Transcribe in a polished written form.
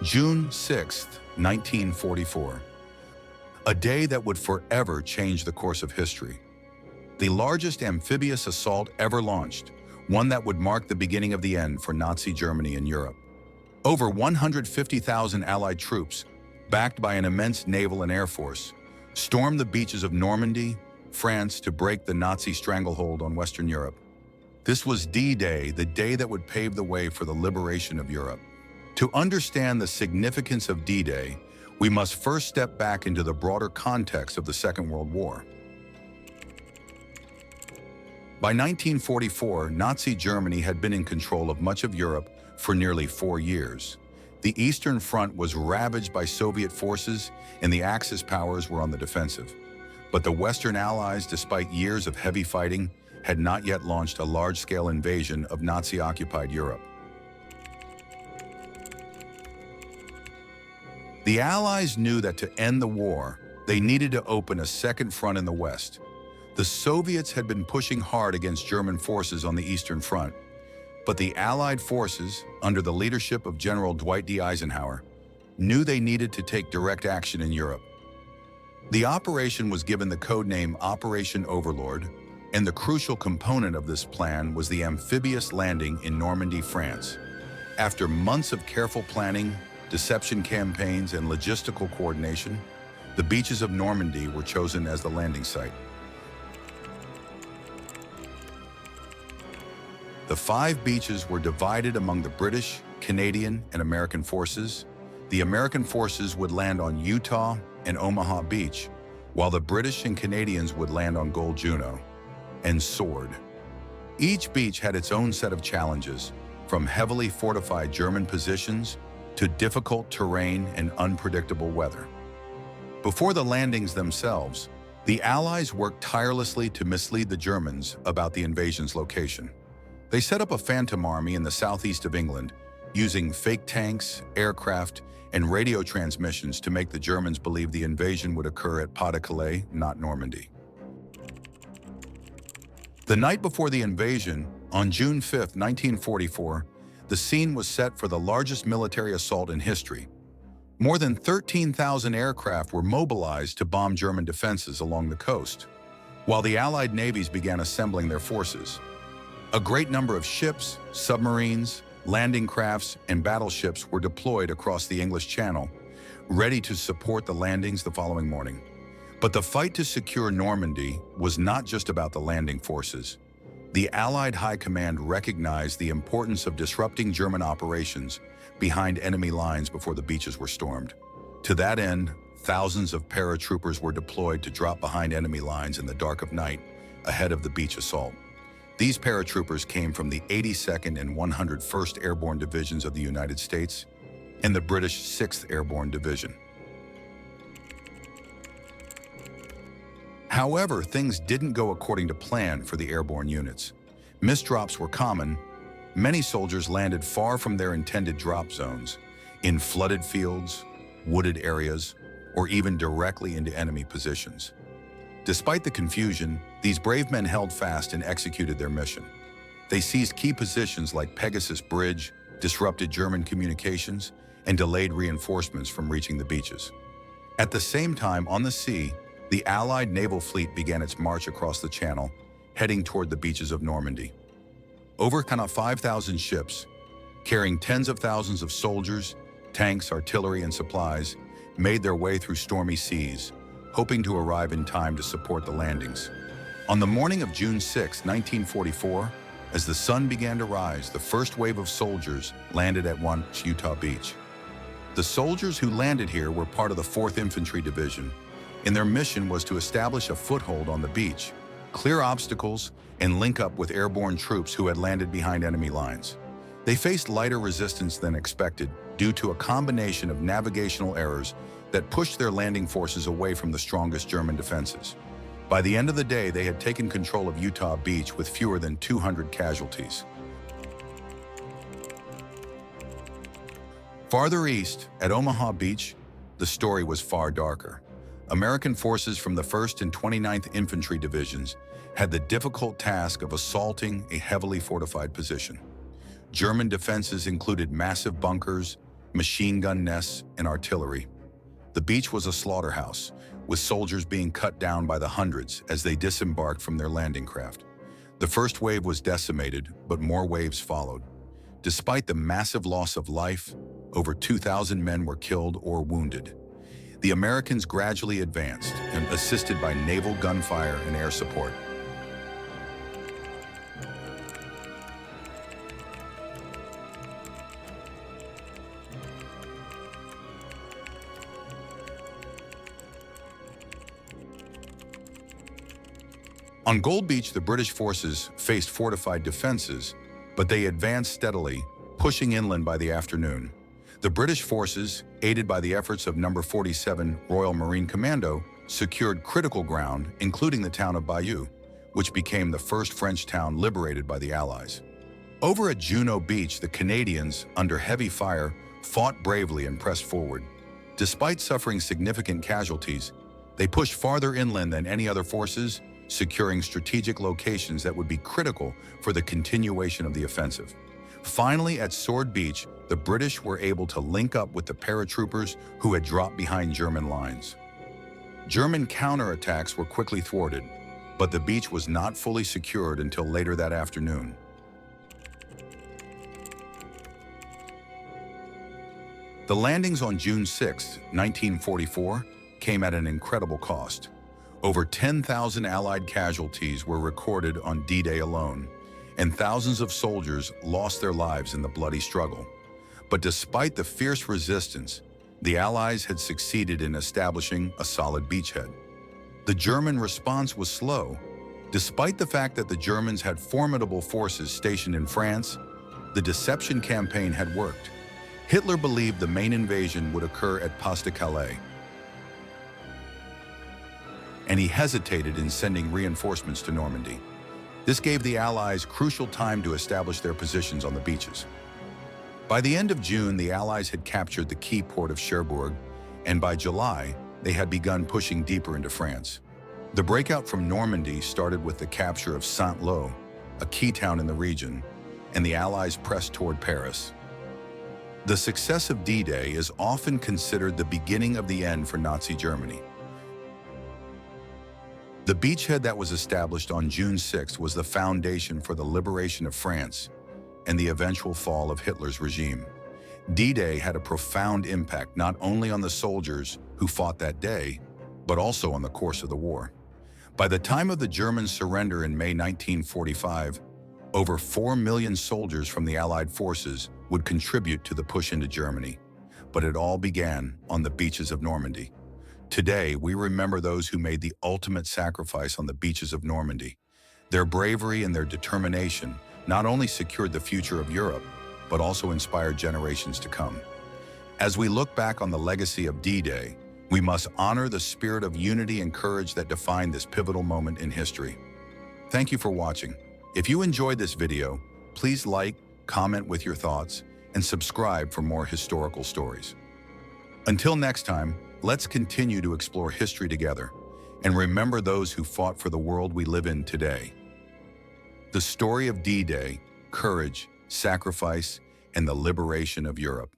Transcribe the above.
June 6, 1944. A day that would forever change the course of history. The largest amphibious assault ever launched, one that would mark the beginning of the end for Nazi Germany in Europe. Over 150,000 Allied troops, backed by an immense naval and air force, stormed the beaches of Normandy, France, to break the Nazi stranglehold on Western Europe. This was D-Day, the day that would pave the way for the liberation of Europe. To understand the significance of D-Day, we must first step back into the broader context of the Second World War. By 1944, Nazi Germany had been in control of much of Europe for nearly 4 years. The Eastern Front was ravaged by Soviet forces, and the Axis powers were on the defensive. But the Western Allies, despite years of heavy fighting, had not yet launched a large-scale invasion of Nazi-occupied Europe. The Allies knew that to end the war, they needed to open a second front in the West. The Soviets had been pushing hard against German forces on the Eastern Front, but the Allied forces, under the leadership of General Dwight Eisenhower, knew they needed to take direct action in Europe. The operation was given the codename Operation Overlord, and the crucial component of this plan was the amphibious landing in Normandy, France. After months of careful planning, deception campaigns, and logistical coordination, the beaches of Normandy were chosen as the landing site. The 5 beaches were divided among the British, Canadian, and American forces. The American forces would land on Utah and Omaha Beach, while the British and Canadians would land on Gold Juno and Sword. Each beach had its own set of challenges, from heavily fortified German positions to difficult terrain and unpredictable weather. Before the landings themselves, the Allies worked tirelessly to mislead the Germans about the invasion's location. They set up a phantom army in the southeast of England, using fake tanks, aircraft, and radio transmissions to make the Germans believe the invasion would occur at Pas-de-Calais, not Normandy. The night before the invasion, on June 5, 1944, the scene was set for the largest military assault in history. More than 13,000 aircraft were mobilized to bomb German defenses along the coast, while the Allied navies began assembling their forces. A great number of ships, submarines, landing crafts, and battleships were deployed across the English Channel, ready to support the landings the following morning. But the fight to secure Normandy was not just about the landing forces. The Allied High Command recognized the importance of disrupting German operations behind enemy lines before the beaches were stormed. To that end, thousands of paratroopers were deployed to drop behind enemy lines in the dark of night ahead of the beach assault. These paratroopers came from the 82nd and 101st Airborne Divisions of the United States and the British 6th Airborne Division. However, things didn't go according to plan for the airborne units. Misdrops were common. Many soldiers landed far from their intended drop zones, in flooded fields, wooded areas, or even directly into enemy positions. Despite the confusion, these brave men held fast and executed their mission. They seized key positions like Pegasus Bridge, disrupted German communications, and delayed reinforcements from reaching the beaches. At the same time, on the sea, the Allied naval fleet began its march across the Channel, heading toward the beaches of Normandy. Over 5,000 ships, carrying tens of thousands of soldiers, tanks, artillery, and supplies, made their way through stormy seas, hoping to arrive in time to support the landings. On the morning of June 6, 1944, as the sun began to rise, the first wave of soldiers landed at Utah Beach. The soldiers who landed here were part of the 4th Infantry Division, and their mission was to establish a foothold on the beach, clear obstacles, and link up with airborne troops who had landed behind enemy lines. They faced lighter resistance than expected due to a combination of navigational errors that pushed their landing forces away from the strongest German defenses. By the end of the day, they had taken control of Utah Beach with fewer than 200 casualties. Farther east, at Omaha Beach, the story was far darker. American forces from the 1st and 29th Infantry Divisions had the difficult task of assaulting a heavily fortified position. German defenses included massive bunkers, machine gun nests, and artillery. The beach was a slaughterhouse, with soldiers being cut down by the hundreds as they disembarked from their landing craft. The first wave was decimated, but more waves followed. Despite the massive loss of life, over 2,000 men were killed or wounded. The Americans gradually advanced, and assisted by naval gunfire and air support. On Gold Beach, the British forces faced fortified defenses, but they advanced steadily, pushing inland by the afternoon. The British forces, aided by the efforts of No. 47 Royal Marine Commando, secured critical ground, including the town of Bayeux, which became the first French town liberated by the Allies. Over at Juno Beach, the Canadians, under heavy fire, fought bravely and pressed forward. Despite suffering significant casualties, they pushed farther inland than any other forces, securing strategic locations that would be critical for the continuation of the offensive. Finally, at Sword Beach, the British were able to link up with the paratroopers who had dropped behind German lines. German counterattacks were quickly thwarted, but the beach was not fully secured until later that afternoon. The landings on June 6, 1944, came at an incredible cost. Over 10,000 Allied casualties were recorded on D-Day alone, and thousands of soldiers lost their lives in the bloody struggle. But despite the fierce resistance, the Allies had succeeded in establishing a solid beachhead. The German response was slow. Despite the fact that the Germans had formidable forces stationed in France, the deception campaign had worked. Hitler believed the main invasion would occur at Pas de Calais, and he hesitated in sending reinforcements to Normandy. This gave the Allies crucial time to establish their positions on the beaches. By the end of June, the Allies had captured the key port of Cherbourg, and by July, they had begun pushing deeper into France. The breakout from Normandy started with the capture of Saint-Lô, a key town in the region, and the Allies pressed toward Paris. The success of D-Day is often considered the beginning of the end for Nazi Germany. The beachhead that was established on June 6 was the foundation for the liberation of France and the eventual fall of Hitler's regime. D-Day had a profound impact not only on the soldiers who fought that day, but also on the course of the war. By the time of the German surrender in May 1945, over 4 million soldiers from the Allied forces would contribute to the push into Germany. But it all began on the beaches of Normandy. Today, we remember those who made the ultimate sacrifice on the beaches of Normandy. Their bravery and their determination not only secured the future of Europe, but also inspired generations to come. As we look back on the legacy of D-Day, we must honor the spirit of unity and courage that defined this pivotal moment in history. Thank you for watching. If you enjoyed this video, please like, comment with your thoughts, and subscribe for more historical stories. Until next time, let's continue to explore history together and remember those who fought for the world we live in today. The story of D-Day, courage, sacrifice, and the liberation of Europe.